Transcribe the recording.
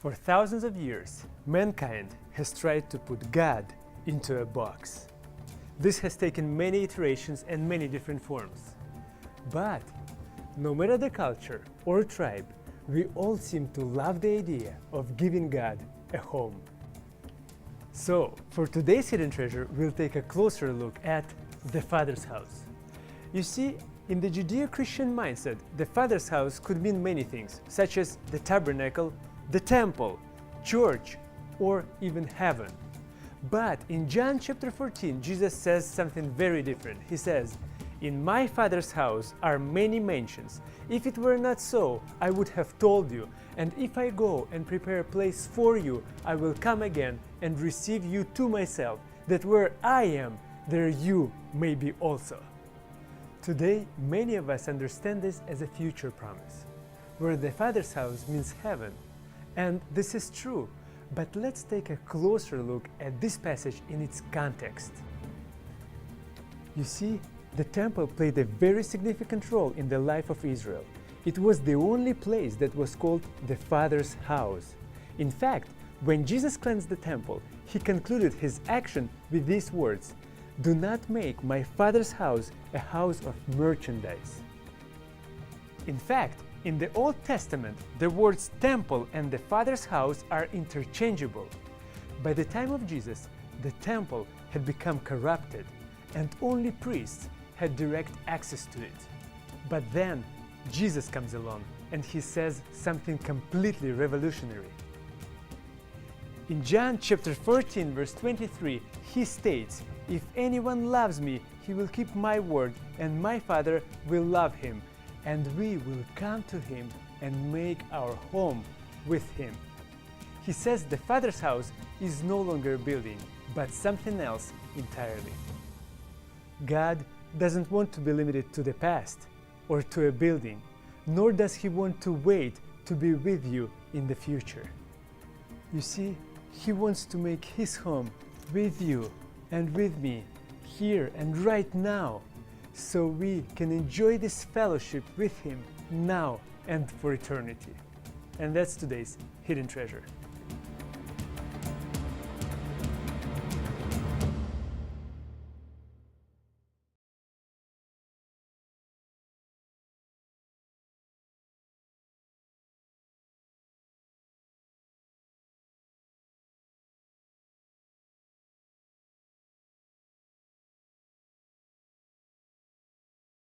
For thousands of years, mankind has tried to put God into a box. This has taken many iterations and many different forms. But no matter the culture or tribe, we all seem to love the idea of giving God a home. So, for today's Hidden Treasure, we'll take a closer look at the Father's house. You see, in the Judeo-Christian mindset, the Father's house could mean many things, such as the tabernacle, the temple, church, or even heaven. But in John chapter 14, Jesus says something very different. He says, "In my Father's house are many mansions. If it were not so, I would have told you. And if I go and prepare a place for you, I will come again and receive you to myself, that where I am, there you may be also." Today, many of us understand this as a future promise, where the Father's house means heaven. And this is true, but let's take a closer look at this passage in its context. You see, the temple played a very significant role in the life of Israel. It was the only place that was called the Father's house. In fact, when Jesus cleansed the temple, he concluded his action with these words, "Do not make my Father's house a house of merchandise." In fact, in the Old Testament, the words temple and the Father's house are interchangeable. By the time of Jesus, the temple had become corrupted, and only priests had direct access to it. But then, Jesus comes along, and he says something completely revolutionary. In John chapter 14, verse 23, he states, "If anyone loves me, he will keep my word, and my Father will love him, and we will come to him and make our home with him." He says the Father's house is no longer a building, but something else entirely. God doesn't want to be limited to the past or to a building, nor does he want to wait to be with you in the future. You see, he wants to make his home with you and with me, here and right now, so we can enjoy this fellowship with him now and for eternity. And that's today's Hidden Treasure.